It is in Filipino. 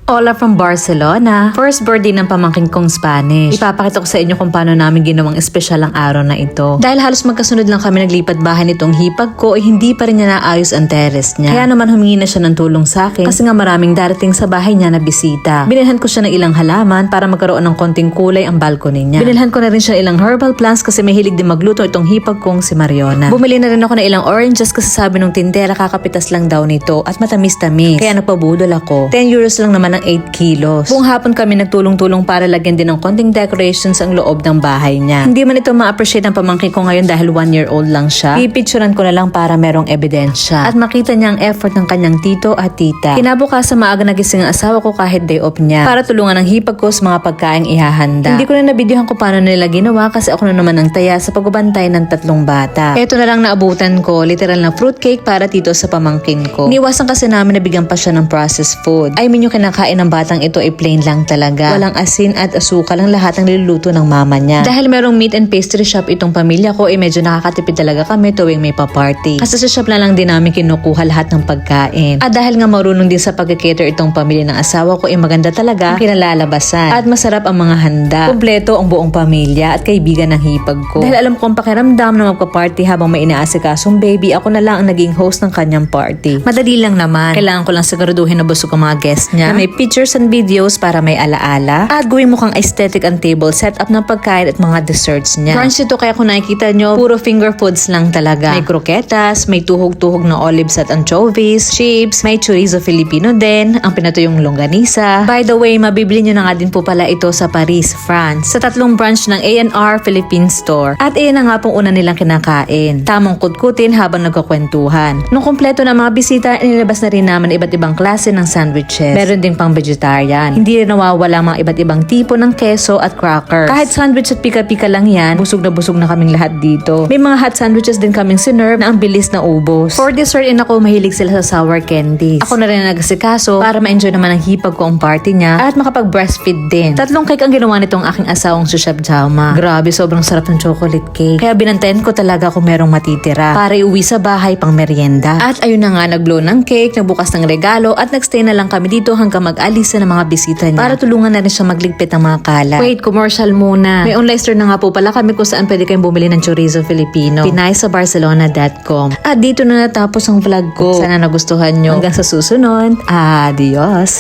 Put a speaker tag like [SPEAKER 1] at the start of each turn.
[SPEAKER 1] Hola from Barcelona. First birthday ng pamangkin kong Spanish. Ipapakita ko sa inyo kung paano namin ginawang espesyal ang araw na ito. Dahil halos magkasunod lang kami naglipat bahay nitong hipag ko, hindi pa rin niya naayos ang terrace niya. Kaya naman humingi na siya ng tulong sa akin kasi nga maraming darating sa bahay niya na bisita. Binilhan ko siya ng ilang halaman para magkaroon ng konting kulay ang balcony niya. Binilhan ko na rin siya ilang herbal plants kasi mahilig din magluto itong hipag kong si Mariona. Bumili na rin ako ng ilang oranges kasi sabi nung tindera kakapitas lang daw nito at matamis-tamis. Kaya napabudol ako. 10 euros lang naman 8 kilos. Buong hapon kami nagtulong-tulong para lagyan din ng konting decorations ang loob ng bahay niya. Hindi man ito ma-appreciate ng pamangkin ko ngayon dahil 1-year-old lang siya. Pipicturan ko na lang para merong ebidensya. At makita niya ang effort ng kanyang tito at tita. Kinabukasan maaga nagising ang asawa ko kahit day off niya para tulungan ang hipag ko sa mga pagkaing ihahanda. Hindi ko na nabidyohan ko paano nila ginawa kasi ako na naman ang taya sa pagbabantay ng 3 bata. Ito na lang naabutan ko, literal na fruitcake para tito sa pamangkin ko. Iniwasan kasi namin na bigyan pa siya ng processed food. I mean yung kinakain ng batang ito ay plain lang talaga. Walang asin at asukal ang lahat ng niluluto ng mama niya. Dahil merong meat and pastry shop itong pamilya ko, medyo nakakatipid talaga kami tuwing may pa-party. Kasi sa shop na lang din namin kinukuha lahat ng pagkain. At dahil nga marunong din sa pag-cater itong pamilya ng asawa ko, maganda talaga ang kinalalabasan. At masarap ang mga handa. Kumpleto ang buong pamilya at kaibigan ng hipag ko. Dahil alam ko ang pakiramdam na magpa-party habang may inaasikasong baby, ako na lang ang naging host ng kanyang party. Madali lang naman. Kailangan ko lang siguraduhin na busog ang mga guests niya. Na may pictures and videos para may alaala. At gawin mukhang aesthetic ang table setup ng pagkain at mga desserts niya. Brunch ito kaya kung nakikita nyo, puro finger foods lang talaga. May croquetas, may tuhog-tuhog na olives at anchovies, chips, may chorizo Filipino din, ang pinatuyong longganisa. By the way, mabibili nyo na nga din po pala ito sa Paris, France. Sa 3 branch ng A&R Philippine Store. At iyan na nga pong una nilang kinakain. Tamang kutkutin habang nagkakwentuhan. Nung kompleto na mga bisita, inilabas na rin naman iba't ibang klase ng sandwiches. Meron ding pang vegetarian. Hindi rin nawawala mga iba't ibang tipo ng keso at crackers. Kahit sandwich at pika-pika lang yan, busog na kaming lahat dito. May mga hot sandwiches din kaming sinerve na ang bilis na ubos. For dessert, ako mahilig sila sa sour candies. Ako na rin nagsikaso para ma-enjoy naman ang hipag ko ang party niya at makapag-breastfeed din. 3 cake ang ginawa nitong aking asawang si Chef Jaume. Grabe, sobrang sarap ng chocolate cake. Kaya binantayan ko talaga kung merong matitira para iuwi sa bahay pang merienda. At ayun na nga, nag-blow ng cake, nagbukas ng regalo at nagstay na lang kami dito hanggang mag-alis ng mga bisita niya para tulungan na rin siya magligpit ng mga kalat. Wait, commercial muna. May online store na nga po pala kami kung saan pwede kayong bumili ng chorizo Filipino. Pinay sa Barcelona.com. At dito na natapos ang vlog ko. Sana nagustuhan nyo. Hanggang sa susunod. Adios!